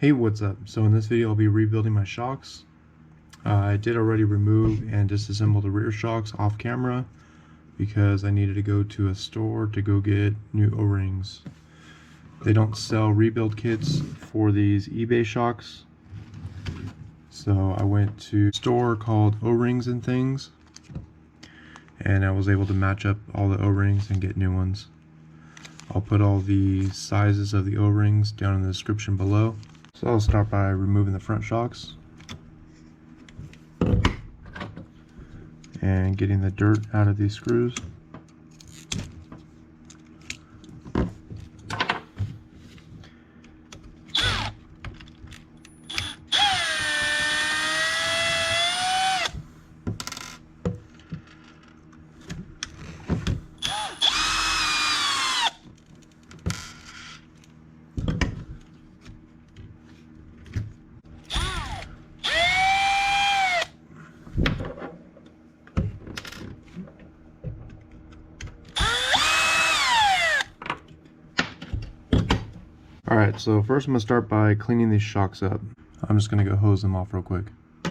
Hey, what's up? So in this video I'll be rebuilding my shocks. I did already remove and disassemble the rear shocks off camera because I needed to go to a store to go get new O-rings. They don't sell rebuild kits for these eBay shocks, so I went to a store called O-rings and Things, and I was able to match up all the O-rings and get new ones. I'll put all the sizes of the O-rings down in the description below. So I'll start by removing the front shocks and getting the dirt out of these screws. Alright, so first I'm going to start by cleaning these shocks up. I'm just going to go hose them off real quick.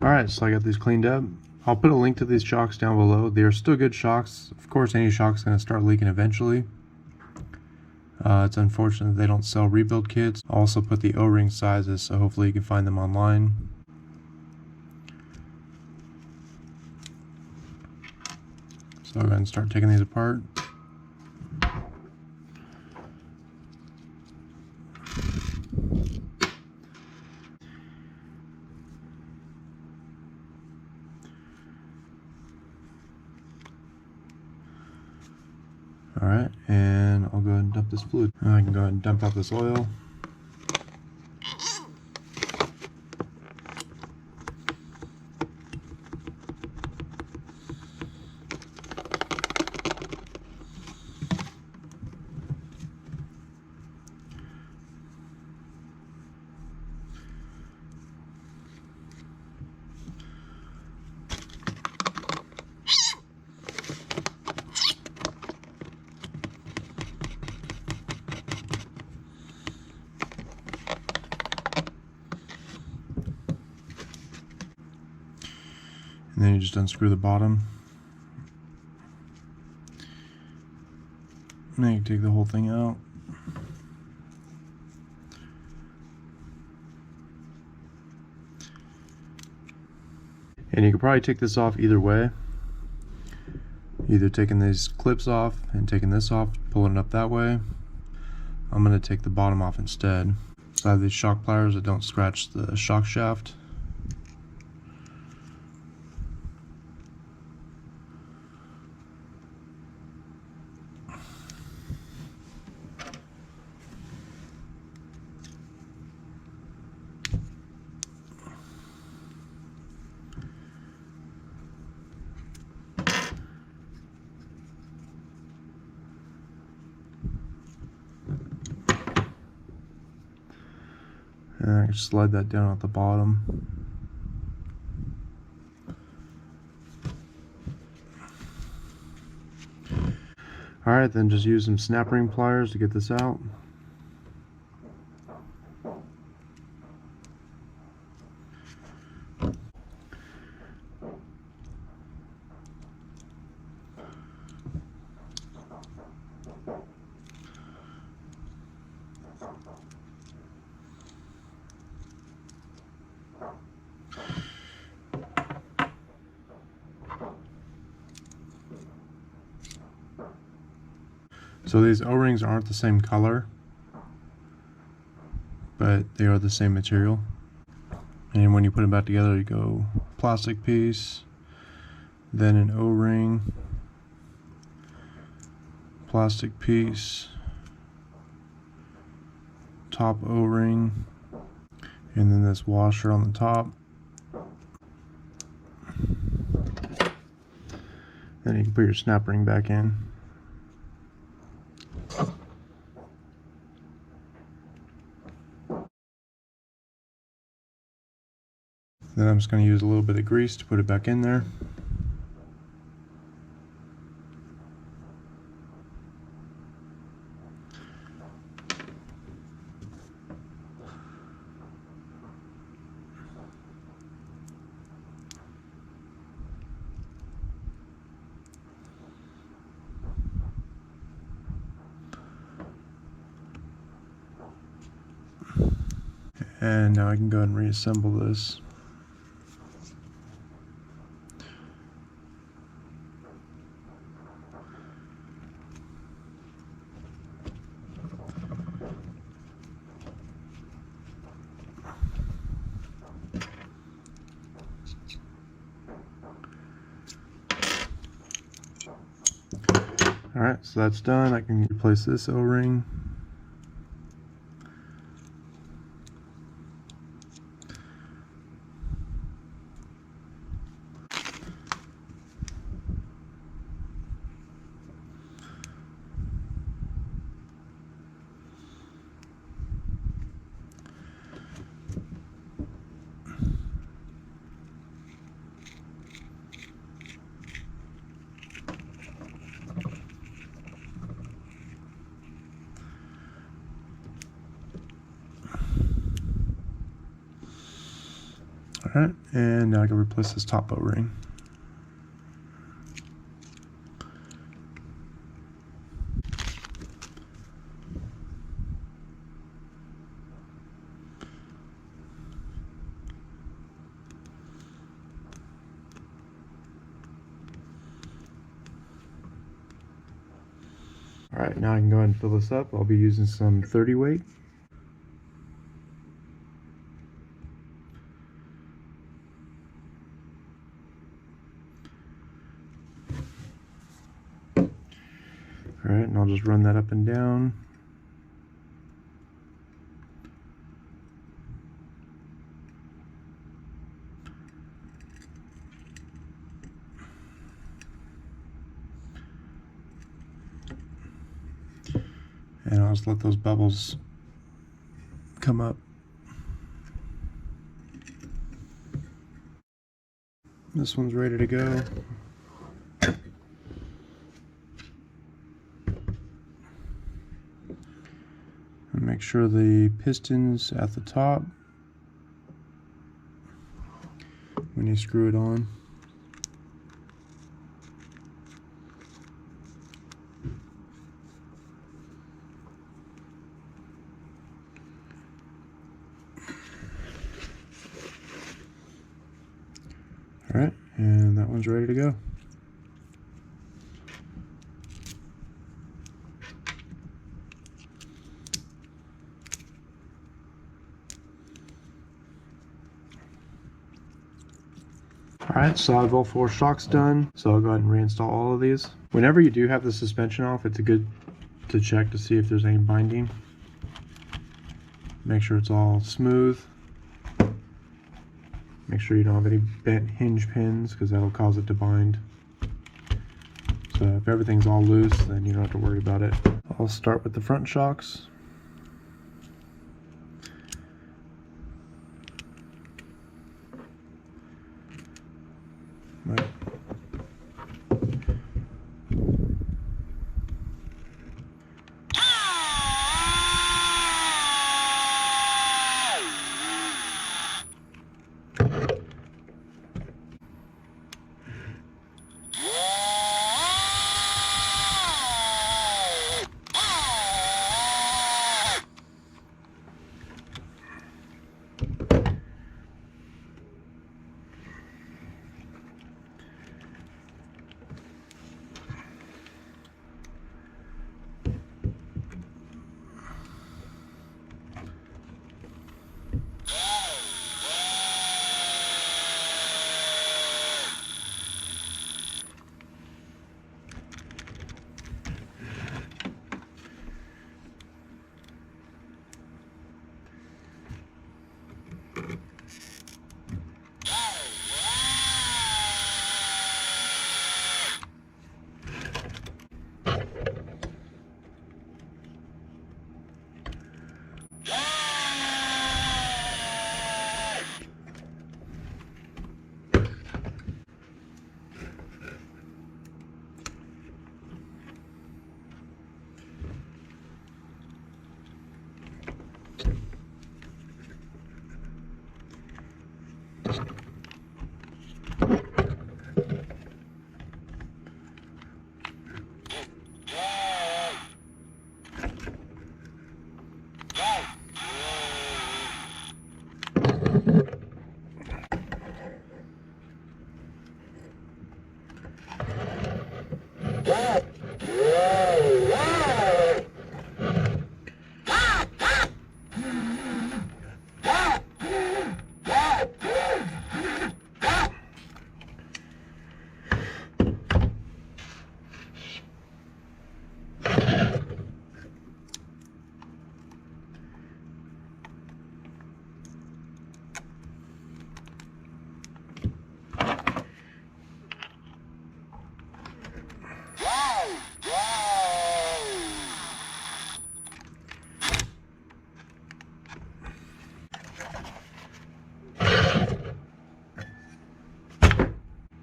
Alright, so I got these cleaned up. I'll put a link to these shocks down below. They are still good shocks. Of course, any shock's going to start leaking eventually. It's unfortunate they don't sell rebuild kits. I'll also put the O-ring sizes, so hopefully you can find them online. So I'll go ahead and start taking these apart. Alright, and I'll go ahead and dump this fluid. Now I can go ahead and dump out this oil. And then you just unscrew the bottom. And then you take the whole thing out. And you could probably take this off either way. Either taking these clips off and taking this off, pulling it up that way. I'm going to take the bottom off instead. So I have these shock pliers that don't scratch the shock shaft. And I can slide that down at the bottom. Alright, then just use some snap ring pliers to get this out. So these O-rings aren't the same color, but they are the same material. And when you put them back together, you go plastic piece, then an O-ring, plastic piece, top O-ring, and then this washer on the top. Then you can put your snap ring back in. Then I'm just going to use a little bit of grease to put it back in there. And now I can go ahead and reassemble this. Alright, so that's done. I can replace this O-ring. Alright, and now I can replace this top O-ring. Alright, now I can go ahead and fill this up. I'll be using some 30 weight. Alright, and I'll just run that up and down. And I'll just let those bubbles come up. This one's ready to go. And make sure the piston's at the top when you screw it on. Alright, and that one's ready to go. Alright, so I have all 4 shocks done, so I'll go ahead and reinstall all of these. Whenever you do have the suspension off, it's good to check to see if there's any binding. Make sure it's all smooth. Make sure you don't have any bent hinge pins because that'll cause it to bind. So if everything's all loose, then you don't have to worry about it. I'll start with the front shocks. Right.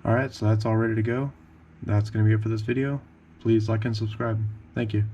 Alright, so that's all ready to go. That's going to be it for this video. Please like and subscribe. Thank you.